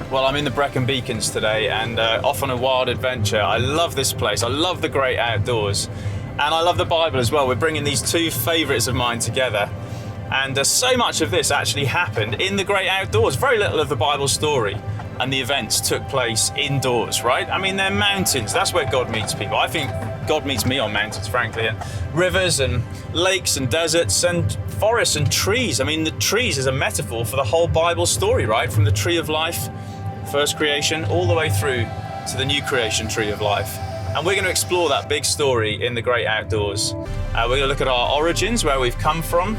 Well, I'm in the Brecon Beacons today and off on a wild adventure. I love this place. I love the great outdoors. And I love the Bible as well. We're bringing these two favourites of mine together. And so much of this actually happened in the great outdoors. Very little of the Bible story and the events took place indoors, right? I mean, they're mountains. That's where God meets people. I think God meets me on mountains, frankly, and rivers and lakes and deserts and forests and trees. I mean, the trees is a metaphor for the whole Bible story, right? From the tree of life, first creation, all the way through to the new creation tree of life. And we're going to explore that big story in the great outdoors. We're going to look at our origins, where we've come from,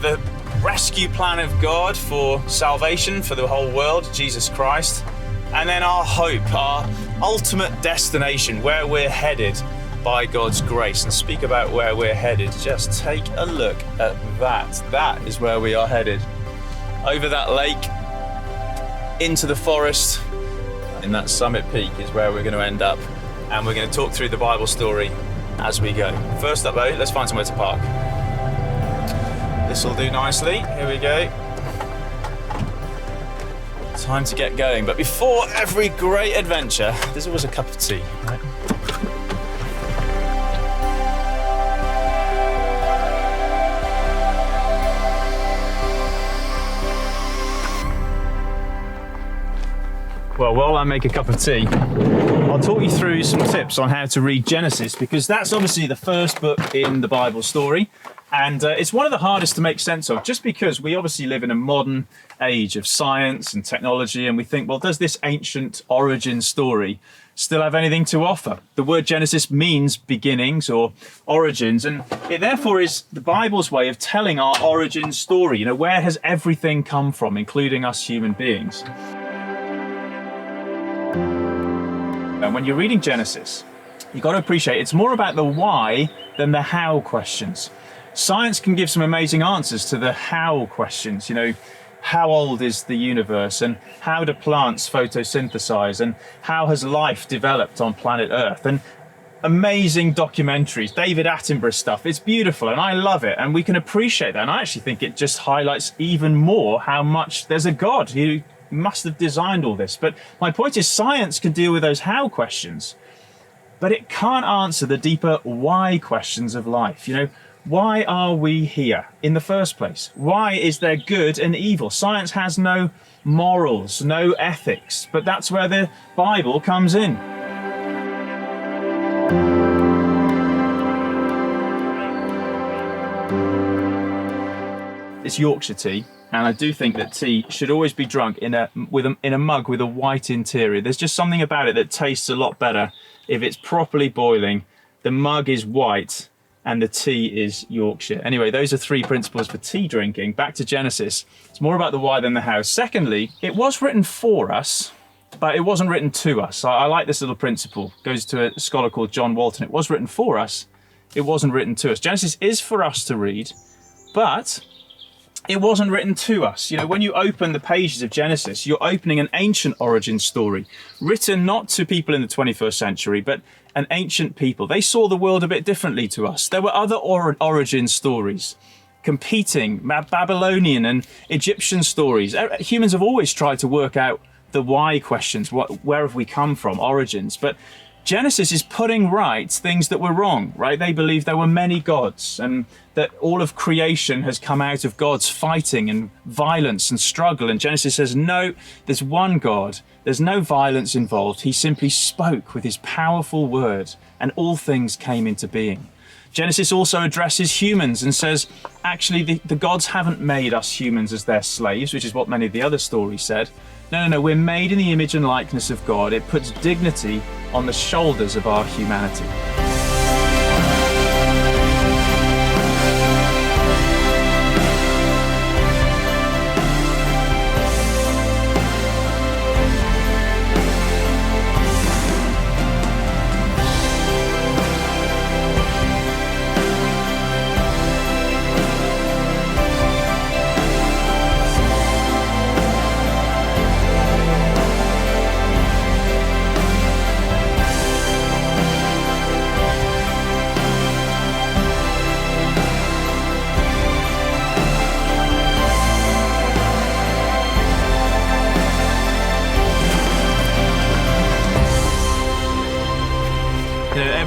the rescue plan of God for salvation for the whole world, Jesus Christ, and then our hope, our ultimate destination, where we're headed by God's grace. And speak about where we're headed, just take a look at that. That is where we are headed. Over that lake, into the forest, in that summit peak is where we're going to end up. And we're going to talk through the Bible story as we go. First up though, let's find somewhere to park. This will do nicely. Here we go. Time to get going. But before every great adventure, there's always a cup of tea, right? Well, while I make a cup of tea, I'll talk you through some tips on how to read Genesis, because that's obviously the first book in the Bible story. And it's one of the hardest to make sense of, just because we obviously live in a modern age of science and technology, and we think, well, does this ancient origin story still have anything to offer? The word Genesis means beginnings or origins, and it therefore is the Bible's way of telling our origin story. You know, where has everything come from, including us human beings? And when you're reading Genesis, you've got to appreciate it's more about the why than the how questions. Science can give some amazing answers to the how questions. You know, how old is the universe, and how do plants photosynthesize, and how has life developed on planet Earth? And amazing documentaries, David Attenborough stuff. It's beautiful and I love it, and we can appreciate that. And I actually think it just highlights even more how much there's a God who must have designed all this. But my point is, science can deal with those how questions, but it can't answer the deeper why questions of life. You know, why are we here in the first place? Why is there good and evil? Science has no morals, no ethics, but that's where the Bible comes in. It's Yorkshire tea, and I do think that tea should always be drunk in a mug with a white interior. There's just something about it that tastes a lot better if it's properly boiling. The mug is white and the tea is Yorkshire. Anyway, those are 3 principles for tea drinking. Back to Genesis. It's more about the why than the how. Secondly, it was written for us, but it wasn't written to us. I like this little principle. It goes to a scholar called John Walton. It was written for us. It wasn't written to us. Genesis is for us to read, but it wasn't written to us. You know, when you open the pages of Genesis, you're opening an ancient origin story, written not to people in the 21st century, but an ancient people. They saw the world a bit differently to us. There were other origin stories, competing Babylonian and Egyptian stories. Humans have always tried to work out the why questions. Where have we come from? Origins. But Genesis is putting right things that were wrong, right? They believed there were many gods and that all of creation has come out of God's fighting and violence and struggle. And Genesis says, no, there's one God. There's no violence involved. He simply spoke with his powerful word and all things came into being. Genesis also addresses humans and says, actually, the gods haven't made us humans as their slaves, which is what many of the other stories said. No, we're made in the image and likeness of God. It puts dignity on the shoulders of our humanity.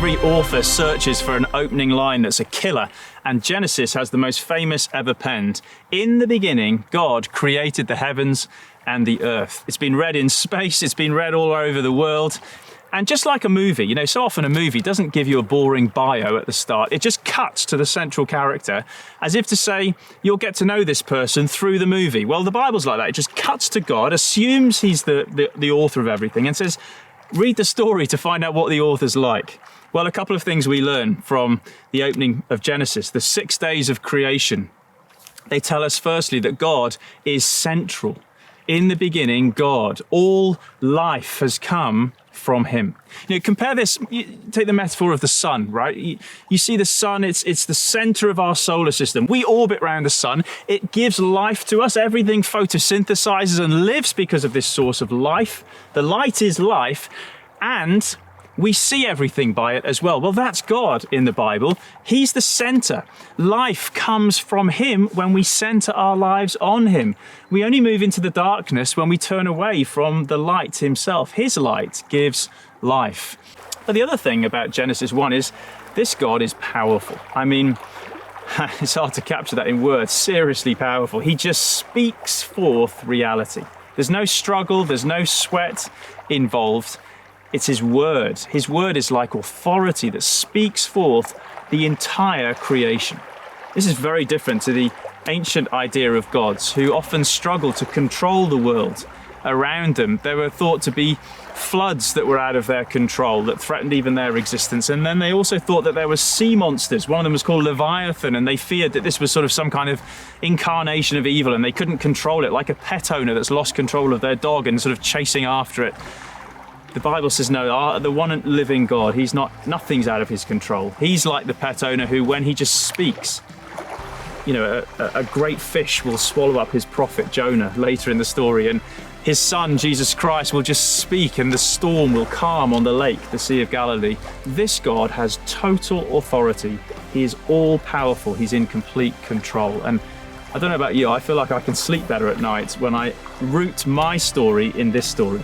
Every author searches for an opening line that's a killer, and Genesis has the most famous ever penned. In the beginning, God created the heavens and the earth. It's been read in space, it's been read all over the world. And just like a movie, you know, so often a movie doesn't give you a boring bio at the start. It just cuts to the central character as if to say, you'll get to know this person through the movie. Well, the Bible's like that. It just cuts to God, assumes he's the author of everything, and says, read the story to find out what the author's like. Well, a couple of things we learn from the opening of Genesis, the 6 days of creation. They tell us firstly that God is central. In the beginning, God, all life has come from him. You know, compare this, take the metaphor of the sun, right? You see the sun, it's the center of our solar system. We orbit around the sun. It gives life to us. Everything photosynthesizes and lives because of this source of life. The light is life, and we see everything by it as well. Well, that's God in the Bible. He's the center. Life comes from him when we center our lives on him. We only move into the darkness when we turn away from the light himself. His light gives life. But the other thing about Genesis 1 is this God is powerful. I mean, it's hard to capture that in words. Seriously powerful. He just speaks forth reality. There's no struggle, there's no sweat involved. It's his word. His word is like authority that speaks forth the entire creation. This is very different to the ancient idea of gods who often struggle to control the world around them. They were thought to be floods that were out of their control, that threatened even their existence. And then they also thought that there were sea monsters. One of them was called Leviathan, and they feared that this was sort of some kind of incarnation of evil, and they couldn't control it, like a pet owner that's lost control of their dog and sort of chasing after it. The Bible says, no, the one living God, nothing's out of his control. He's like the pet owner who, when he just speaks, you know, a great fish will swallow up his prophet Jonah later in the story, and his son, Jesus Christ, will just speak and the storm will calm on the lake, the Sea of Galilee. This God has total authority. He is all powerful. He's in complete control. And I don't know about you, I feel like I can sleep better at night when I root my story in this story.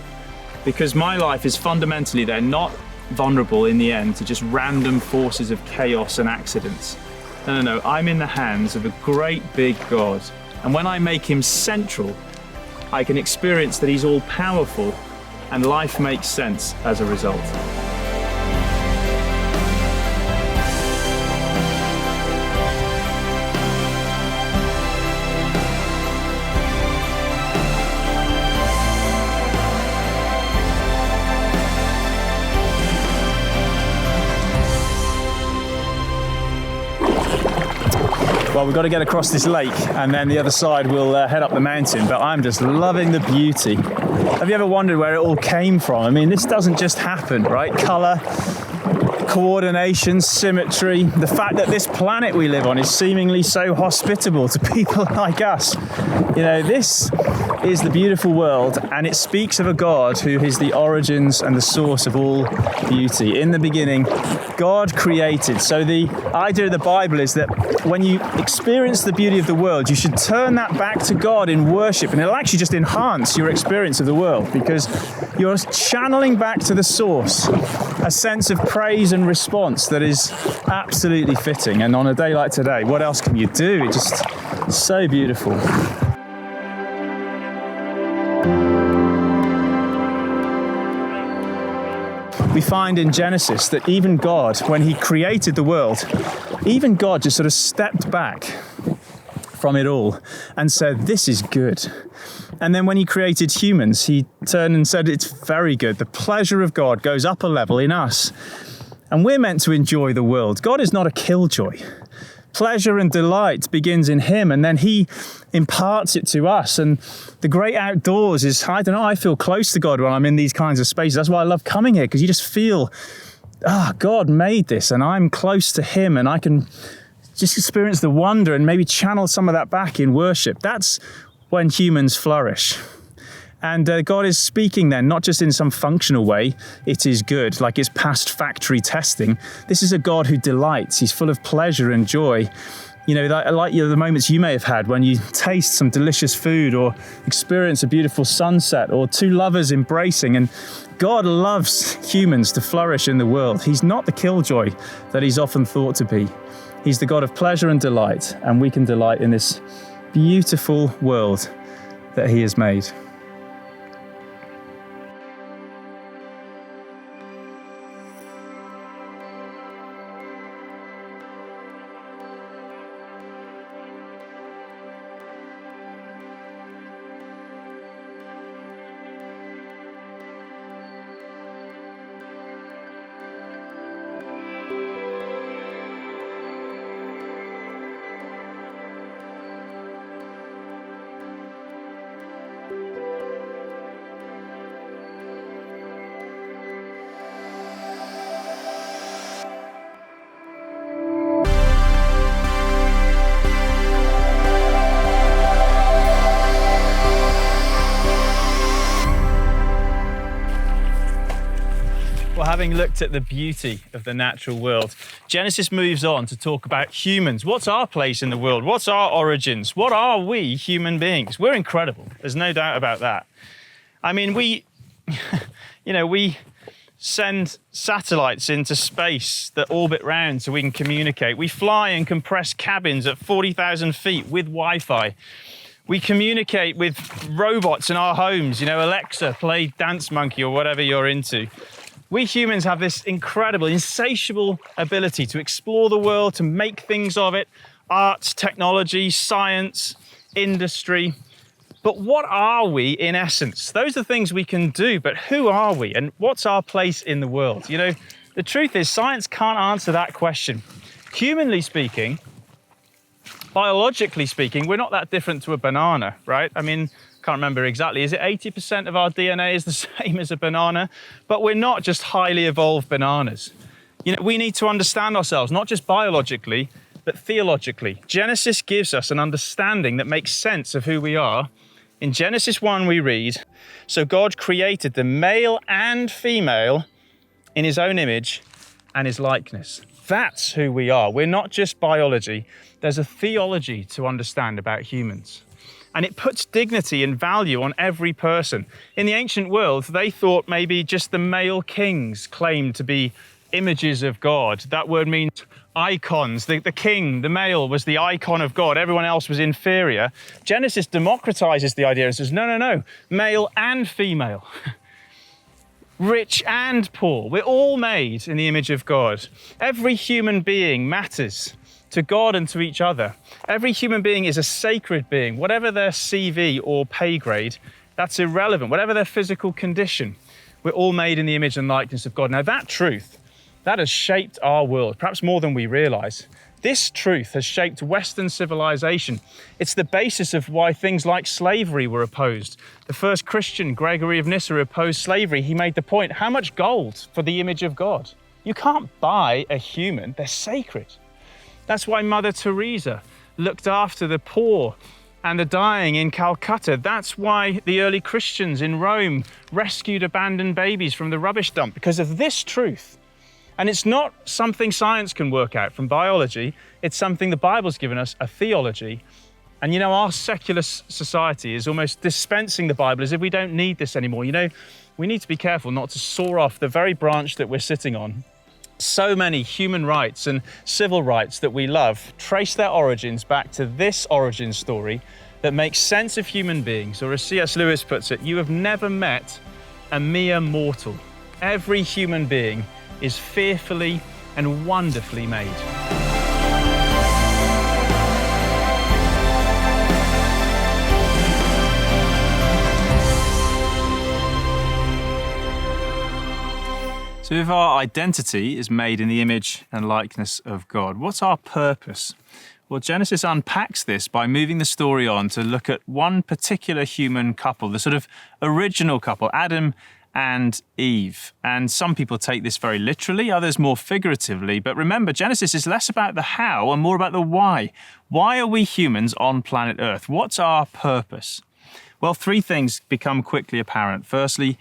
Because my life is fundamentally, they're not vulnerable in the end to just random forces of chaos and accidents. No, I'm in the hands of a great big God. And when I make him central, I can experience that he's all powerful, and life makes sense as a result. Well, we've got to get across this lake, and then the other side we'll head up the mountain, but I'm just loving the beauty. Have you ever wondered where it all came from? I mean, this doesn't just happen, right? Colour, coordination, symmetry, the fact that this planet we live on is seemingly so hospitable to people like us. You know, this is the beautiful world, and it speaks of a God who is the origins and the source of all beauty. In the beginning, God created. So the idea of the Bible is that when you experience the beauty of the world, you should turn that back to God in worship, and it'll actually just enhance your experience of the world because you're channeling back to the source a sense of praise and response that is absolutely fitting. And on a day like today, what else can you do? It's just so beautiful. We find in Genesis that even God, when he created the world, even God just sort of stepped back from it all and said, this is good. And then when he created humans, he turned and said, it's very good. The pleasure of God goes up a level in us. And we're meant to enjoy the world. God is not a killjoy. Pleasure and delight begins in him, and then he imparts it to us. And the great outdoors is, I don't know, I feel close to God when I'm in these kinds of spaces. That's why I love coming here, because you just feel, God made this, and I'm close to him, and I can just experience the wonder and maybe channel some of that back in worship. That's when humans flourish. And God is speaking then, not just in some functional way, it is good, like it's past factory testing. This is a God who delights. He's full of pleasure and joy. the moments you may have had when you taste some delicious food or experience a beautiful sunset or two lovers embracing. And God loves humans to flourish in the world. He's not the killjoy that he's often thought to be. He's the God of pleasure and delight, and we can delight in this beautiful world that he has made. Well, having looked at the beauty of the natural world, Genesis moves on to talk about humans. What's our place in the world? What's our origins? What are we human beings? We're incredible. There's no doubt about that. I mean, we send satellites into space that orbit round so we can communicate. We fly in compressed cabins at 40,000 feet with Wi-Fi. We communicate with robots in our homes. Alexa, play Dance Monkey or whatever you're into. We humans have this incredible, insatiable ability to explore the world, to make things of it, arts, technology, science, industry. But what are we in essence? Those are things we can do, but who are we and what's our place in the world? The truth is science can't answer that question. Humanly speaking, biologically speaking, we're not that different to a banana, right? I mean, can't remember exactly. Is it 80% of our DNA is the same as a banana? But we're not just highly evolved bananas. We need to understand ourselves, not just biologically, but theologically. Genesis gives us an understanding that makes sense of who we are. In Genesis 1, we read, "So God created the male and female in his own image and his likeness." That's who we are. We're not just biology. There's a theology to understand about humans. And it puts dignity and value on every person. In the ancient world, they thought maybe just the male kings claimed to be images of God. That word means icons. The king, the male, was the icon of God. Everyone else was inferior. Genesis democratizes the idea and says, no, male and female. Rich and poor. We're all made in the image of God. Every human being matters to God and to each other. Every human being is a sacred being. Whatever their CV or pay grade, that's irrelevant. Whatever their physical condition, we're all made in the image and likeness of God. Now that truth, that has shaped our world, perhaps more than we realize. This truth has shaped Western civilization. It's the basis of why things like slavery were opposed. The first Christian, Gregory of Nyssa, opposed slavery. He made the point, how much gold for the image of God? You can't buy a human, they're sacred. That's why Mother Teresa looked after the poor and the dying in Calcutta. That's why the early Christians in Rome rescued abandoned babies from the rubbish dump, because of this truth. And it's not something science can work out from biology. It's something the Bible's given us, a theology. And our secular society is almost dispensing the Bible as if we don't need this anymore. We need to be careful not to saw off the very branch that we're sitting on. So many human rights and civil rights that we love trace their origins back to this origin story that makes sense of human beings. Or as C.S. Lewis puts it, you have never met a mere mortal. Every human being is fearfully and wonderfully made. So if our identity is made in the image and likeness of God, what's our purpose? Well, Genesis unpacks this by moving the story on to look at one particular human couple, the sort of original couple, Adam and Eve. And some people take this very literally, others more figuratively. But remember, Genesis is less about the how and more about the why. Why are we humans on planet Earth? What's our purpose? Well, three things become quickly apparent. Firstly,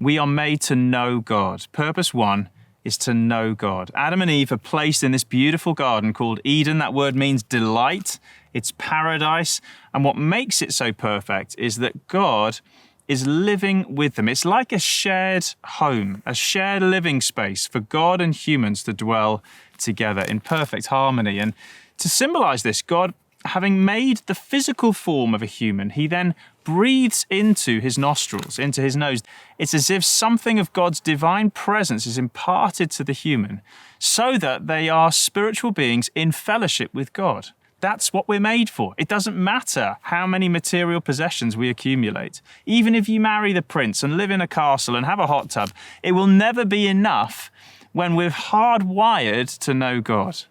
we are made to know God. Purpose one is to know God. Adam and Eve are placed in this beautiful garden called Eden. That word means delight. It's paradise. And what makes it so perfect is that God is living with them. It's like a shared home, a shared living space for God and humans to dwell together in perfect harmony. And to symbolize this, God, having made the physical form of a human, he then breathes into his nostrils, into his nose. It's as if something of God's divine presence is imparted to the human so that they are spiritual beings in fellowship with God. That's what we're made for. It doesn't matter how many material possessions we accumulate. Even if you marry the prince and live in a castle and have a hot tub, it will never be enough when we're hardwired to know God.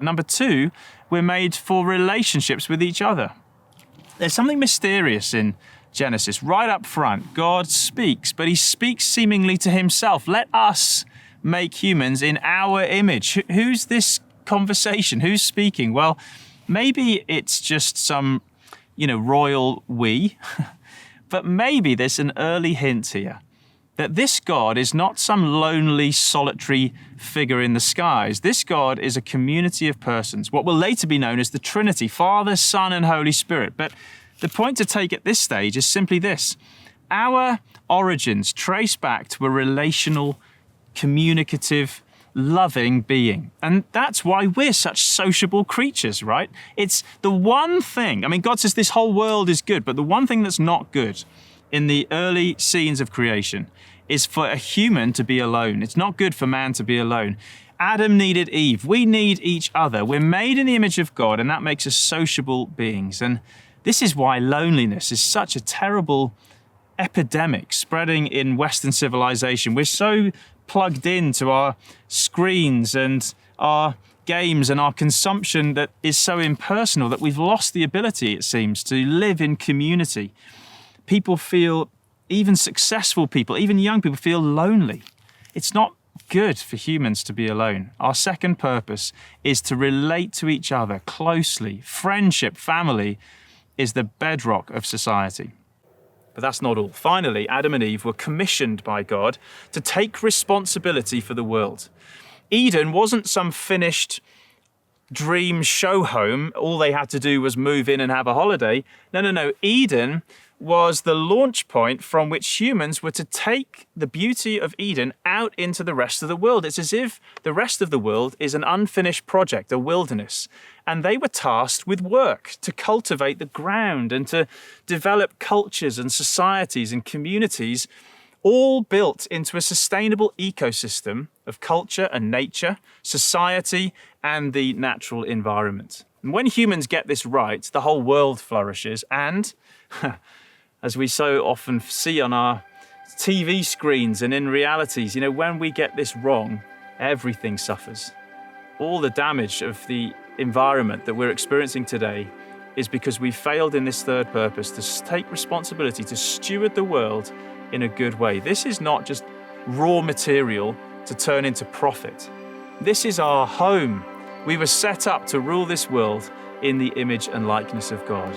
Number two, we're made for relationships with each other. There's something mysterious in Genesis. Right up front, God speaks, but he speaks seemingly to himself. Let us make humans in our image. Who's this conversation? Who's speaking? Well, maybe it's just some, royal we, but maybe there's an early hint here that this God is not some lonely, solitary figure in the skies. This God is a community of persons, what will later be known as the Trinity, Father, Son, and Holy Spirit. But the point to take at this stage is simply this. Our origins trace back to a relational, communicative, loving being. And that's why we're such sociable creatures, right? It's the one thing, God says this whole world is good, but the one thing that's not good in the early scenes of creation is for a human to be alone. It's not good for man to be alone. Adam needed Eve. We need each other. We're made in the image of God, and that makes us sociable beings. And this is why loneliness is such a terrible epidemic spreading in Western civilization. We're so plugged into our screens and our games and our consumption that is so impersonal that we've lost the ability, it seems, to live in community. People feel, even successful people, even young people feel lonely. It's not good for humans to be alone. Our second purpose is to relate to each other closely. Friendship, family is the bedrock of society. But that's not all. Finally, Adam and Eve were commissioned by God to take responsibility for the world. Eden wasn't some finished dream show home. All they had to do was move in and have a holiday. No. Eden was the launch point from which humans were to take the beauty of Eden out into the rest of the world. It's as if the rest of the world is an unfinished project, a wilderness. And they were tasked with work to cultivate the ground and to develop cultures and societies and communities, all built into a sustainable ecosystem of culture and nature, society, and the natural environment. And when humans get this right, the whole world flourishes. And as we so often see on our TV screens and in realities, when we get this wrong, everything suffers. All the damage of the environment that we're experiencing today is because we failed in this third purpose to take responsibility to steward the world in a good way. This is not just raw material to turn into profit. This is our home. We were set up to rule this world in the image and likeness of God.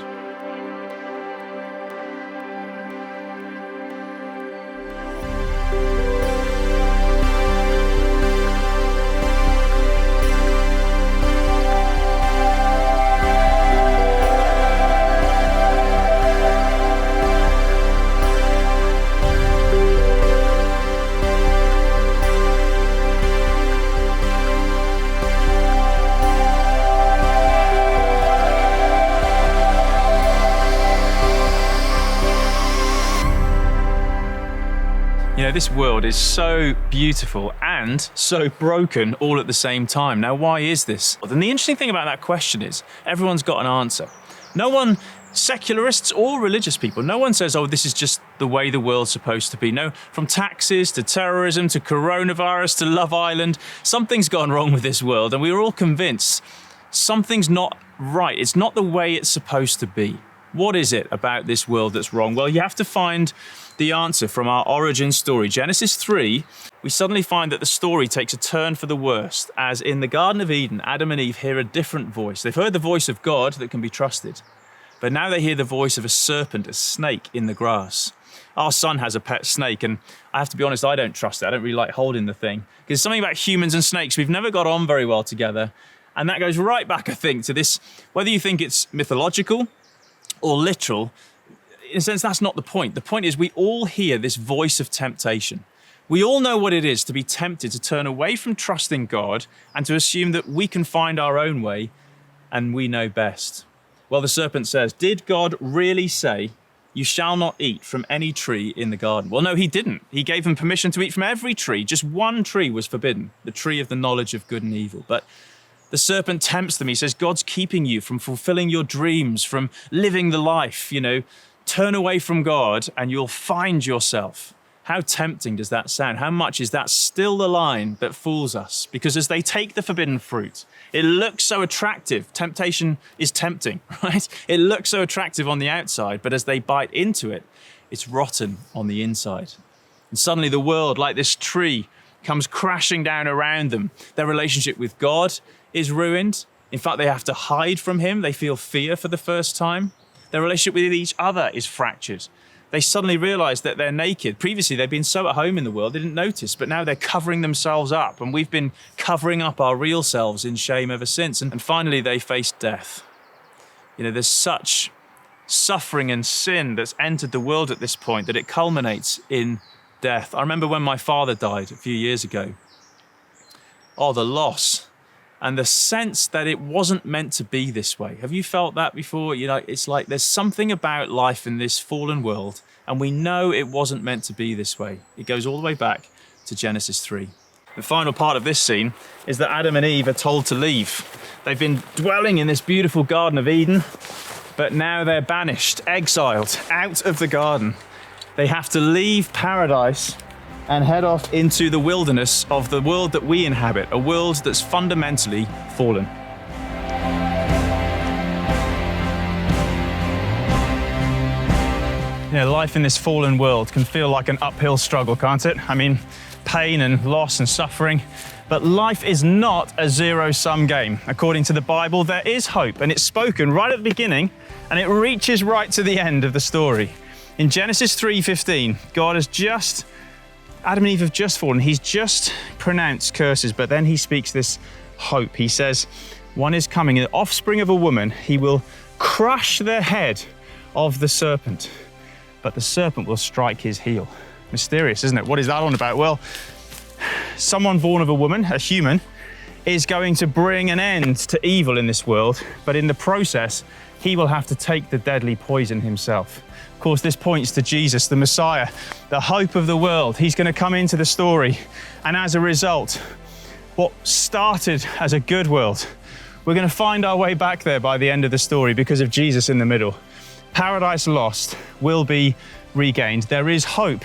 This world is so beautiful and so broken all at the same time. Now, why is this? And the interesting thing about that question is everyone's got an answer. No one, secularists or religious people, no one says, this is just the way the world's supposed to be. No, from taxes to terrorism to coronavirus to Love Island, something's gone wrong with this world. And we are all convinced something's not right. It's not the way it's supposed to be. What is it about this world that's wrong? Well, you have to find the answer from our origin story. Genesis 3, we suddenly find that the story takes a turn for the worst, as in the Garden of Eden, Adam and Eve hear a different voice. They've heard the voice of God that can be trusted, but now they hear the voice of a serpent, a snake in the grass. Our son has a pet snake, and I have to be honest, I don't trust it. I don't really like holding the thing. Because something about humans and snakes, we've never got on very well together. And that goes right back, I think, to this, whether you think it's mythological or literal, in a sense, that's not the point. The point is we all hear this voice of temptation. We all know what it is to be tempted to turn away from trusting God and to assume that we can find our own way and we know best. Well, the serpent says, did God really say, you shall not eat from any tree in the garden? Well, no, he didn't. He gave them permission to eat from every tree. Just one tree was forbidden, the tree of the knowledge of good and evil. But the serpent tempts them. He says, God's keeping you from fulfilling your dreams, from living the life, turn away from God and you'll find yourself. How tempting does that sound? How much is that still the line that fools us? Because as they take the forbidden fruit, it looks so attractive. Temptation is tempting, right? It looks so attractive on the outside, but as they bite into it, it's rotten on the inside. And suddenly the world, like this tree, comes crashing down around them. Their relationship with God is ruined. In fact, they have to hide from him. They feel fear for the first time. Their relationship with each other is fractured. They suddenly realize that they're naked. Previously, they've been so at home in the world, they didn't notice, but now they're covering themselves up, and we've been covering up our real selves in shame ever since. And finally, they face death. There's such suffering and sin that's entered the world at this point that it culminates in death. I remember when my father died a few years ago. Oh, the loss. And the sense that it wasn't meant to be this way. Have you felt that before? It's like there's something about life in this fallen world, and we know it wasn't meant to be this way. It goes all the way back to Genesis 3. The final part of this scene is that Adam and Eve are told to leave. They've been dwelling in this beautiful Garden of Eden, but now they're banished, exiled out of the garden. They have to leave paradise and head off into the wilderness of the world that we inhabit, a world that's fundamentally fallen. Life in this fallen world can feel like an uphill struggle, can't it? I mean, pain and loss and suffering. But life is not a zero-sum game. According to the Bible, there is hope, and it's spoken right at the beginning, and it reaches right to the end of the story. In Genesis 3:15, Adam and Eve have just fallen. He's just pronounced curses, but then he speaks this hope. He says, one is coming, the offspring of a woman. He will crush the head of the serpent, but the serpent will strike his heel. Mysterious, isn't it? What is that on about? Well, someone born of a woman, a human, is going to bring an end to evil in this world, but in the process, he will have to take the deadly poison himself. Of course, this points to Jesus, the Messiah, the hope of the world. He's going to come into the story, and as a result, what started as a good world, we're going to find our way back there by the end of the story because of Jesus in the middle. Paradise lost will be regained. There is hope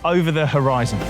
over the horizon.